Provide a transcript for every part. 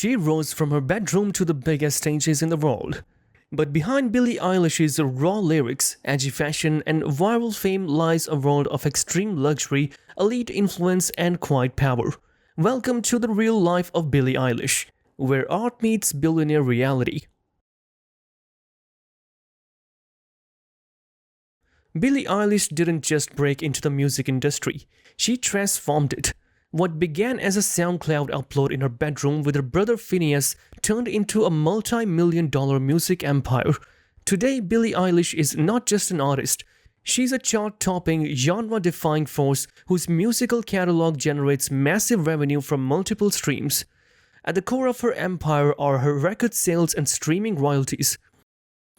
She rose from her bedroom to the biggest stages in the world. But behind Billie Eilish's raw lyrics, edgy fashion, and viral fame lies a world of extreme luxury, elite influence, and quiet power. Welcome to the real life of Billie Eilish, where art meets billionaire reality. Billie Eilish didn't just break into the music industry, she transformed it. What began as a SoundCloud upload in her bedroom with her brother Phineas turned into a multi-million-dollar music empire. Today, Billie Eilish is not just an artist. She's a chart-topping, genre-defying force whose musical catalog generates massive revenue from multiple streams. At the core of her empire are her record sales and streaming royalties.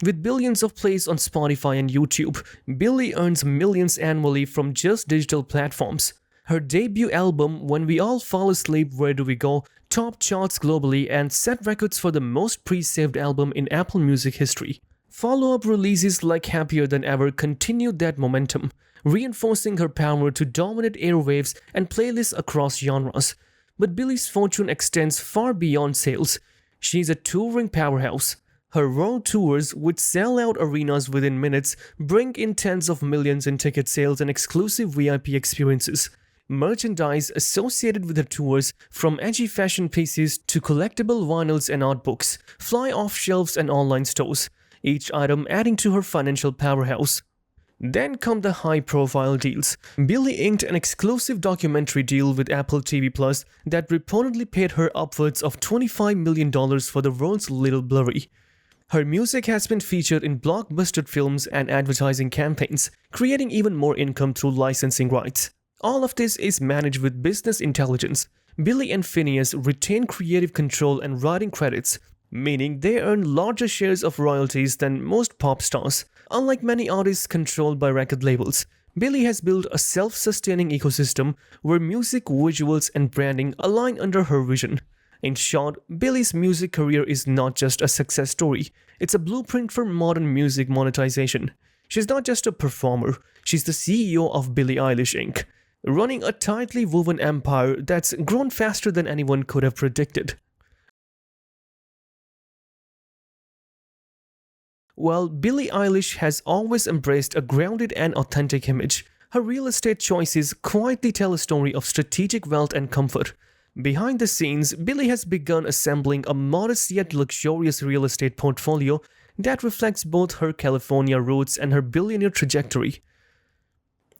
With billions of plays on Spotify and YouTube, Billie earns millions annually from just digital platforms. Her debut album, When We All Fall Asleep, Where Do We Go, topped charts globally and set records for the most pre-saved album in Apple Music history. Follow-up releases like Happier Than Ever continued that momentum, reinforcing her power to dominate airwaves and playlists across genres. But Billie's fortune extends far beyond sales. She's a touring powerhouse. Her world tours, which sell out arenas within minutes, bring in tens of millions in ticket sales and exclusive VIP experiences. Merchandise associated with her tours, from edgy fashion pieces to collectible vinyls and art books, fly off shelves and online stores, each item adding to her financial powerhouse. Then come the high-profile deals. Billie inked an exclusive documentary deal with Apple TV Plus that reportedly paid her upwards of $25 million for the world's Little Blurry. Her music has been featured in blockbuster films and advertising campaigns, creating even more income through licensing rights. All of this is managed with business intelligence. Billie and Phineas retain creative control and writing credits, meaning they earn larger shares of royalties than most pop stars. Unlike many artists controlled by record labels, Billie has built a self-sustaining ecosystem where music, visuals, and branding align under her vision. In short, Billie's music career is not just a success story, it's a blueprint for modern music monetization. She's not just a performer, she's the CEO of Billie Eilish Inc., running a tightly woven empire that's grown faster than anyone could have predicted. While Billie Eilish has always embraced a grounded and authentic image, her real estate choices quietly tell a story of strategic wealth and comfort. Behind the scenes, Billie has begun assembling a modest yet luxurious real estate portfolio that reflects both her California roots and her billionaire trajectory.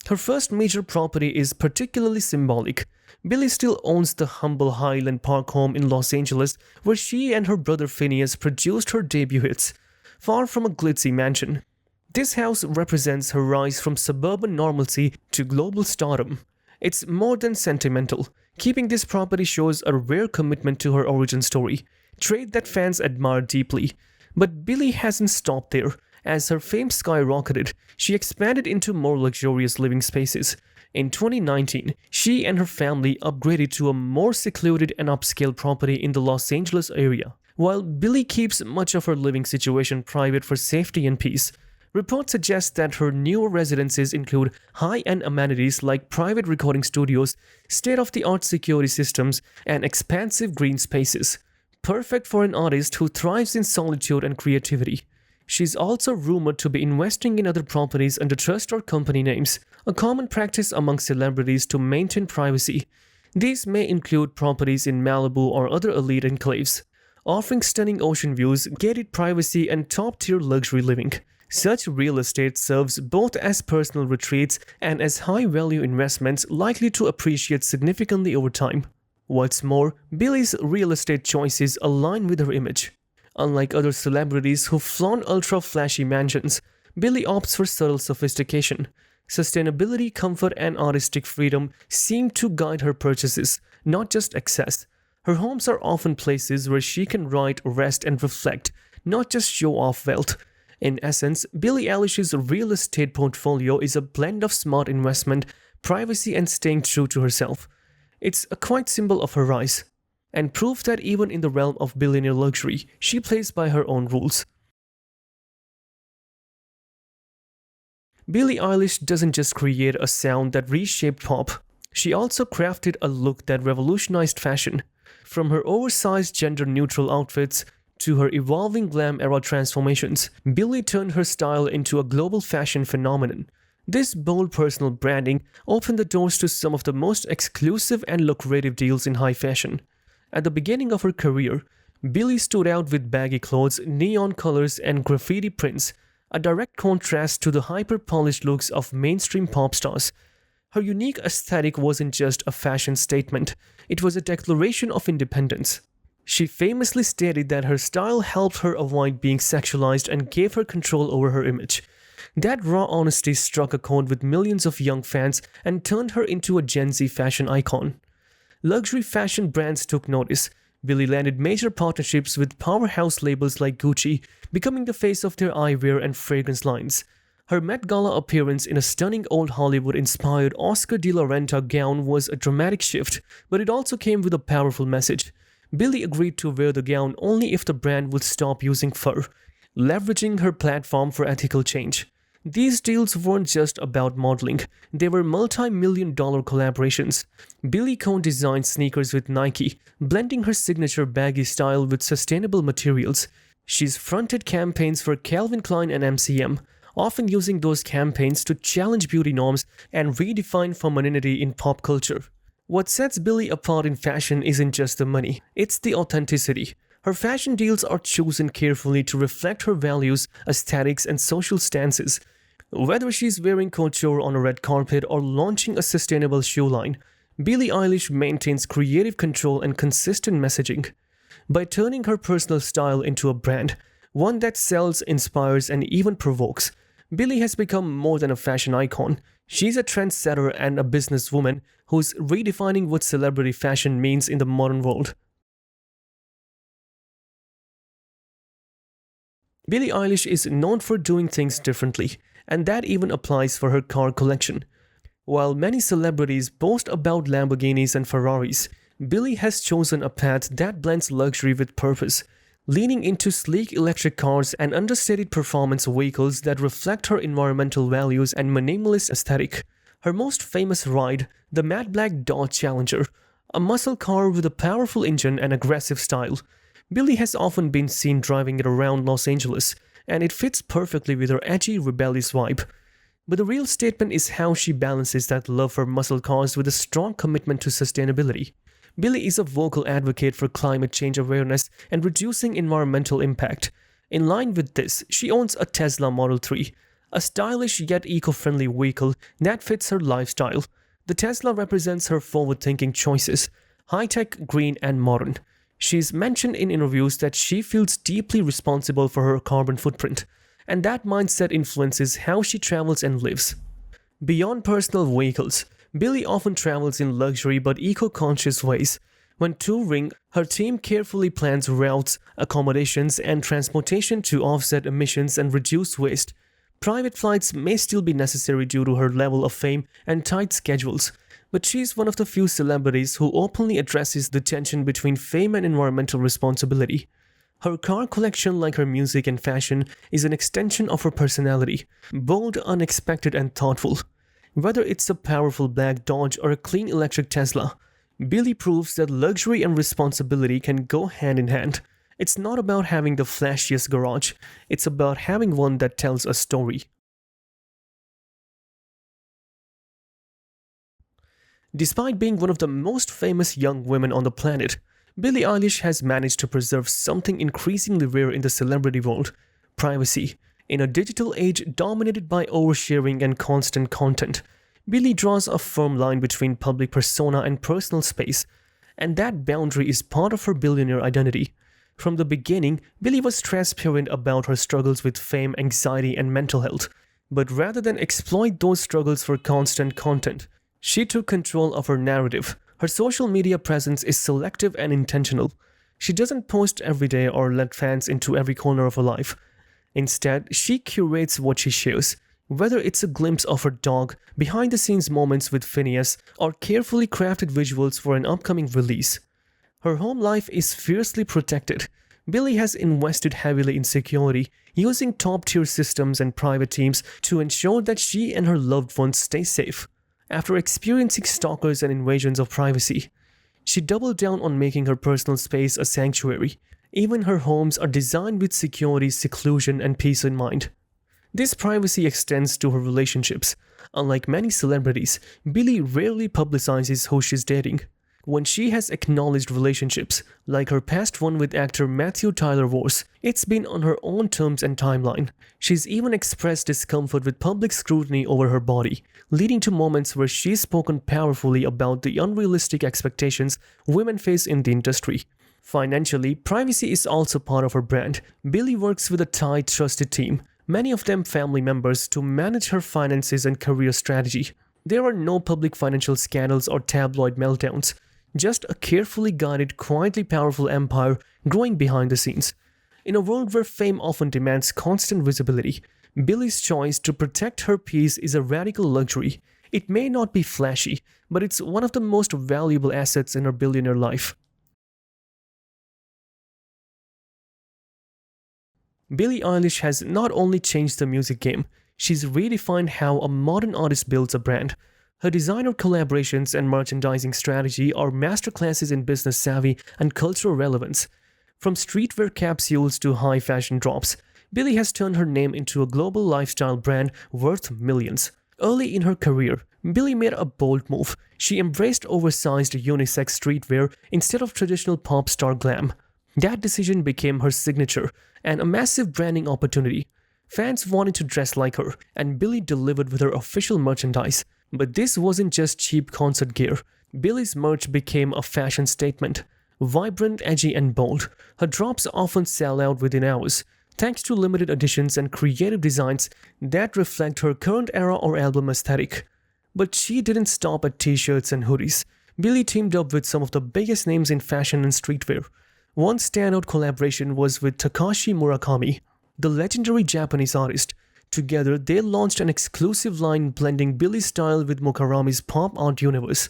Her first major property is particularly symbolic. Billie still owns the humble Highland Park home in Los Angeles, where she and her brother Phineas produced her debut hits, far from a glitzy mansion. This house represents her rise from suburban normalcy to global stardom. It's more than sentimental. Keeping this property shows a rare commitment to her origin story, trait that fans admire deeply. But Billie hasn't stopped there. As her fame skyrocketed, she expanded into more luxurious living spaces. In 2019, she and her family upgraded to a more secluded and upscale property in the Los Angeles area. While Billie keeps much of her living situation private for safety and peace, reports suggest that her newer residences include high-end amenities like private recording studios, state-of-the-art security systems, and expansive green spaces, perfect for an artist who thrives in solitude and creativity. She's also rumored to be investing in other properties under trust or company names, a common practice among celebrities to maintain privacy. These may include properties in Malibu or other elite enclaves, offering stunning ocean views, gated privacy, and top-tier luxury living. Such real estate serves both as personal retreats and as high-value investments likely to appreciate significantly over time. What's more, Billie's real estate choices align with her image. Unlike other celebrities who flaunt ultra-flashy mansions, Billie opts for subtle sophistication. Sustainability, comfort, and artistic freedom seem to guide her purchases, not just excess. Her homes are often places where she can write, rest, and reflect, not just show off wealth. In essence, Billie Eilish's real estate portfolio is a blend of smart investment, privacy, and staying true to herself. It's a quiet symbol of her rise, and proof that even in the realm of billionaire luxury, she plays by her own rules. Billie Eilish doesn't just create a sound that reshaped pop, she also crafted a look that revolutionized fashion. From her oversized gender-neutral outfits to her evolving glam-era transformations, Billie turned her style into a global fashion phenomenon. This bold personal branding opened the doors to some of the most exclusive and lucrative deals in high fashion. At the beginning of her career, Billie stood out with baggy clothes, neon colors, and graffiti prints, a direct contrast to the hyper-polished looks of mainstream pop stars. Her unique aesthetic wasn't just a fashion statement, it was a declaration of independence. She famously stated that her style helped her avoid being sexualized and gave her control over her image. That raw honesty struck a chord with millions of young fans and turned her into a Gen Z fashion icon. Luxury fashion brands took notice. Billie landed major partnerships with powerhouse labels like Gucci, becoming the face of their eyewear and fragrance lines. Her Met Gala appearance in a stunning old Hollywood-inspired Oscar de la Renta gown was a dramatic shift, but it also came with a powerful message. Billie agreed to wear the gown only if the brand would stop using fur, leveraging her platform for ethical change. These deals weren't just about modeling, they were multi-million-dollar collaborations. Billie co-designed sneakers with Nike, blending her signature baggy style with sustainable materials. She's fronted campaigns for Calvin Klein and MCM, often using those campaigns to challenge beauty norms and redefine femininity in pop culture. What sets Billie apart in fashion isn't just the money, it's the authenticity. Her fashion deals are chosen carefully to reflect her values, aesthetics, and social stances. Whether she's wearing couture on a red carpet or launching a sustainable shoe line, Billie Eilish maintains creative control and consistent messaging. By turning her personal style into a brand, one that sells, inspires, and even provokes, Billie has become more than a fashion icon. She's a trendsetter and a businesswoman who's redefining what celebrity fashion means in the modern world. Billie Eilish is known for doing things differently, and that even applies for her car collection. While many celebrities boast about Lamborghinis and Ferraris, Billie has chosen a path that blends luxury with purpose, leaning into sleek electric cars and understated performance vehicles that reflect her environmental values and minimalist aesthetic. Her most famous ride, the matte black Dodge Challenger, a muscle car with a powerful engine and aggressive style. Billie has often been seen driving it around Los Angeles, and it fits perfectly with her edgy, rebellious vibe. But the real statement is how she balances that love for muscle cars with a strong commitment to sustainability. Billie is a vocal advocate for climate change awareness and reducing environmental impact. In line with this, she owns a Tesla Model 3, a stylish yet eco-friendly vehicle that fits her lifestyle. The Tesla represents her forward-thinking choices, high-tech, green, and modern. She's mentioned in interviews that she feels deeply responsible for her carbon footprint, and that mindset influences how she travels and lives. Beyond personal vehicles, Billie often travels in luxury but eco-conscious ways. When touring, her team carefully plans routes, accommodations, and transportation to offset emissions and reduce waste. Private flights may still be necessary due to her level of fame and tight schedules, but she's one of the few celebrities who openly addresses the tension between fame and environmental responsibility. Her car collection, like her music and fashion, is an extension of her personality, bold, unexpected, and thoughtful. Whether it's a powerful black Dodge or a clean electric Tesla, Billie proves that luxury and responsibility can go hand in hand. It's not about having the flashiest garage, it's about having one that tells a story. Despite being one of the most famous young women on the planet, Billie Eilish has managed to preserve something increasingly rare in the celebrity world: privacy. In a digital age dominated by oversharing and constant content, Billie draws a firm line between public persona and personal space, and that boundary is part of her billionaire identity. From the beginning, Billie was transparent about her struggles with fame, anxiety, and mental health, but rather than exploit those struggles for constant content, she took control of her narrative. Her social media presence is selective and intentional. She doesn't post every day or let fans into every corner of her life. Instead, she curates what she shares, whether it's a glimpse of her dog, behind-the-scenes moments with Phineas, or carefully crafted visuals for an upcoming release. Her home life is fiercely protected. Billie has invested heavily in security, using top-tier systems and private teams to ensure that she and her loved ones stay safe. After experiencing stalkers and invasions of privacy, She doubled down on making her personal space a sanctuary. Even her homes are designed with security, seclusion, and peace in mind. This privacy extends to her relationships. Unlike many celebrities, Billie rarely publicizes who she's dating. When she has acknowledged relationships, like her past one with actor Matthew Tyler Vorse, it's been on her own terms and timeline. She's even expressed discomfort with public scrutiny over her body, leading to moments where she's spoken powerfully about the unrealistic expectations women face in the industry. Financially, privacy is also part of her brand. Billie works with a tight, trusted team, many of them family members, to manage her finances and career strategy. There are no public financial scandals or tabloid meltdowns, just a carefully guided, quietly powerful empire growing behind the scenes. In a world where fame often demands constant visibility, Billie's choice to protect her peace is a radical luxury. It may not be flashy, but it's one of the most valuable assets in her billionaire life. Billie Eilish has not only changed the music game, she's redefined how a modern artist builds a brand. Her designer collaborations and merchandising strategy are masterclasses in business savvy and cultural relevance. From streetwear capsules to high fashion drops, Billie has turned her name into a global lifestyle brand worth millions. Early in her career, Billie made a bold move. She embraced oversized unisex streetwear instead of traditional pop star glam. That decision became her signature and a massive branding opportunity. Fans wanted to dress like her, and Billie delivered with her official merchandise. But this wasn't just cheap concert gear. Billie's merch became a fashion statement. Vibrant, edgy, and bold, her drops often sell out within hours, thanks to limited editions and creative designs that reflect her current era or album aesthetic. But she didn't stop at t-shirts and hoodies. Billie teamed up with some of the biggest names in fashion and streetwear. One standout collaboration was with Takashi Murakami, the legendary Japanese artist. Together, they launched an exclusive line blending Billie's style with Murakami's pop art universe,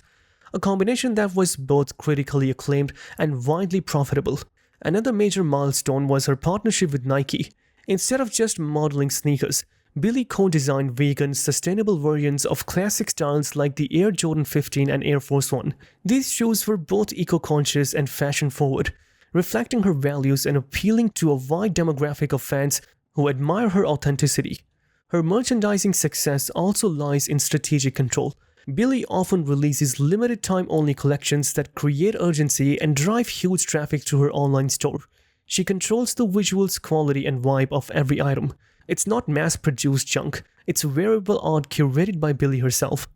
a combination that was both critically acclaimed and widely profitable. Another major milestone was her partnership with Nike. Instead of just modeling sneakers, Billie co-designed vegan, sustainable versions of classic styles like the Air Jordan 15 and Air Force One. These shoes were both eco-conscious and fashion-forward, reflecting her values and appealing to a wide demographic of fans who admire her authenticity. Her merchandising success also lies in strategic control. Billie often releases limited time-only collections that create urgency and drive huge traffic to her online store. She controls the visuals, quality, and vibe of every item. It's not mass-produced junk, it's wearable art curated by Billie herself.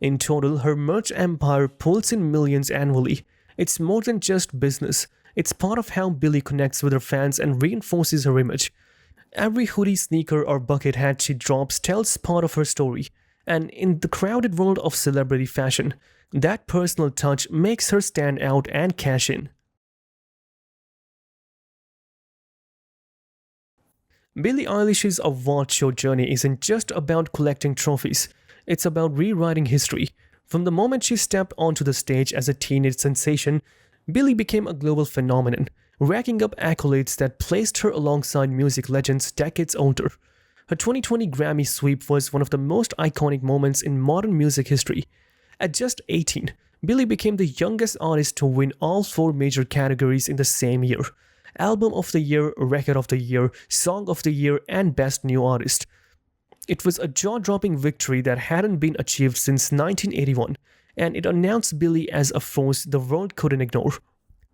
In total, her merch empire pulls in millions annually. It's more than just business. It's part of how Billie connects with her fans and reinforces her image. Every hoodie, sneaker, or bucket hat she drops tells part of her story. And in the crowded world of celebrity fashion, that personal touch makes her stand out and cash in. Billie Eilish's award show journey isn't just about collecting trophies, it's about rewriting history. From the moment she stepped onto the stage as a teenage sensation, Billie became a global phenomenon, racking up accolades that placed her alongside music legends decades older. Her 2020 Grammy sweep was one of the most iconic moments in modern music history. At just 18, Billie became the youngest artist to win all 4 major categories in the same year: Album of the Year, Record of the Year, Song of the Year, and Best New Artist. It was a jaw-dropping victory that hadn't been achieved since 1981, and it announced Billie as a force the world couldn't ignore.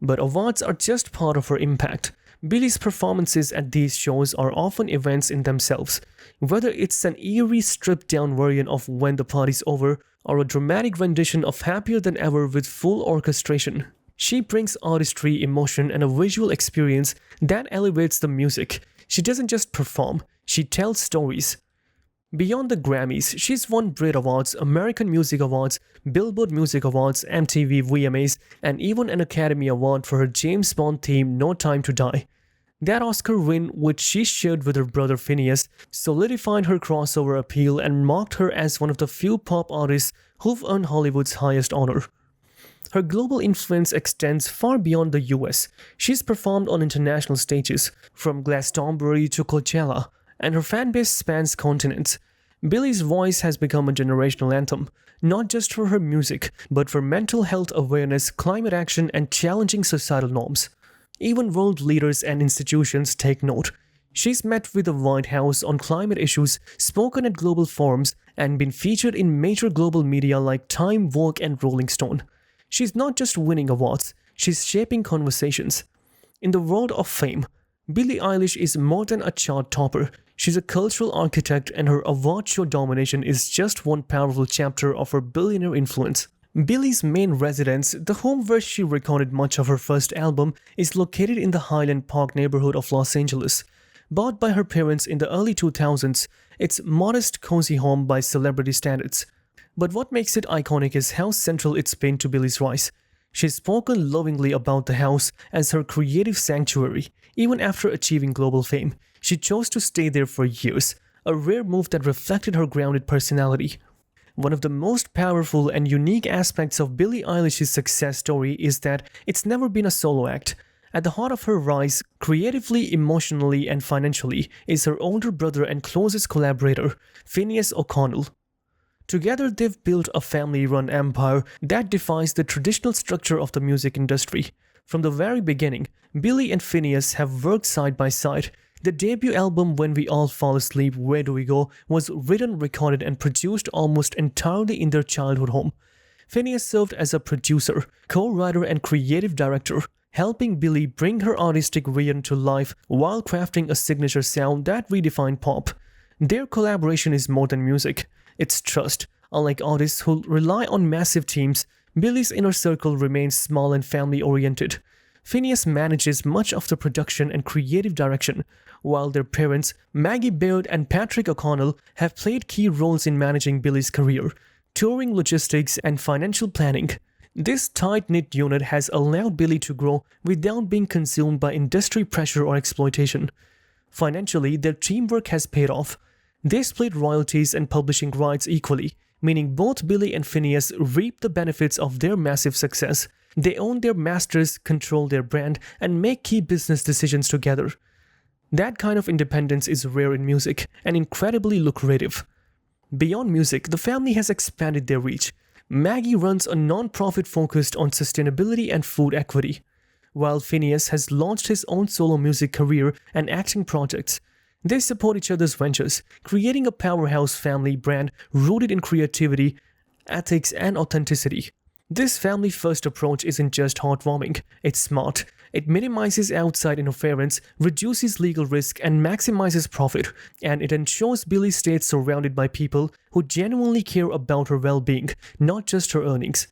But awards are just part of her impact. Billie's performances at these shows are often events in themselves, whether it's an eerie, stripped-down version of When the Party's Over or a dramatic rendition of Happier Than Ever with full orchestration. She brings artistry, emotion, and a visual experience that elevates the music. She doesn't just perform, she tells stories. Beyond the Grammys, she's won Brit Awards, American Music Awards, Billboard Music Awards, MTV VMAs, and even an Academy Award for her James Bond theme No Time to Die. That Oscar win, which she shared with her brother Phineas, solidified her crossover appeal and marked her as one of the few pop artists who've earned Hollywood's highest honor. Her global influence extends far beyond the US. She's performed on international stages, from Glastonbury to Coachella, and her fanbase spans continents. Billie's voice has become a generational anthem, not just for her music, but for mental health awareness, climate action, and challenging societal norms. Even world leaders and institutions take note. She's met with the White House on climate issues, spoken at global forums, and been featured in major global media like Time, Vogue, and Rolling Stone. She's not just winning awards, she's shaping conversations. In the world of fame, Billie Eilish is more than a chart topper. She's a cultural architect, and her award show domination is just one powerful chapter of her billionaire influence. Billie's main residence, the home where she recorded much of her first album, is located in the Highland Park neighborhood of Los Angeles. Bought by her parents in the early 2000s, it's modest, cozy home by celebrity standards. But what makes it iconic is how central it's been to Billie's rise. She's spoken lovingly about the house as her creative sanctuary. Even after achieving global fame, she chose to stay there for years, a rare move that reflected her grounded personality. One of the most powerful and unique aspects of Billie Eilish's success story is that it's never been a solo act. At the heart of her rise, creatively, emotionally, and financially, is her older brother and closest collaborator, Phineas O'Connell. Together, they've built a family-run empire that defies the traditional structure of the music industry. From the very beginning, Billie and Phineas have worked side by side. The debut album When We All Fall Asleep, Where Do We Go was written, recorded, and produced almost entirely in their childhood home. Phineas served as a producer, co-writer, and creative director, helping Billie bring her artistic vision to life while crafting a signature sound that redefined pop. Their collaboration is more than music, it's trust. Unlike artists who rely on massive teams, Billie's inner circle remains small and family-oriented. Phineas manages much of the production and creative direction, while their parents, Maggie Baird and Patrick O'Connell, have played key roles in managing Billie's career, touring logistics, and financial planning. This tight-knit unit has allowed Billie to grow without being consumed by industry pressure or exploitation. Financially, their teamwork has paid off. They split royalties and publishing rights equally, meaning both Billie and Phineas reap the benefits of their massive success. They own their masters, control their brand, and make key business decisions together. That kind of independence is rare in music and incredibly lucrative. Beyond music, the family has expanded their reach. Maggie runs a non-profit focused on sustainability and food equity, while Phineas has launched his own solo music career and acting projects. They support each other's ventures, creating a powerhouse family brand rooted in creativity, ethics, and authenticity. This family-first approach isn't just heartwarming, it's smart. It minimizes outside interference, reduces legal risk, and maximizes profit, and it ensures Billie stays surrounded by people who genuinely care about her well-being, not just her earnings.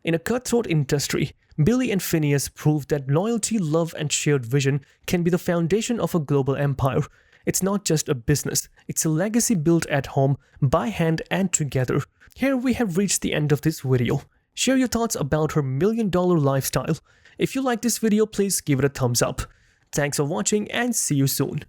In a cutthroat industry, Billie and Phineas prove that loyalty, love, and shared vision can be the foundation of a global empire. It's not just a business, it's a legacy built at home, by hand, and together. Here we have reached the end of this video. Share your thoughts about her million-dollar lifestyle. If you like this video, please give it a thumbs up. Thanks for watching and see you soon.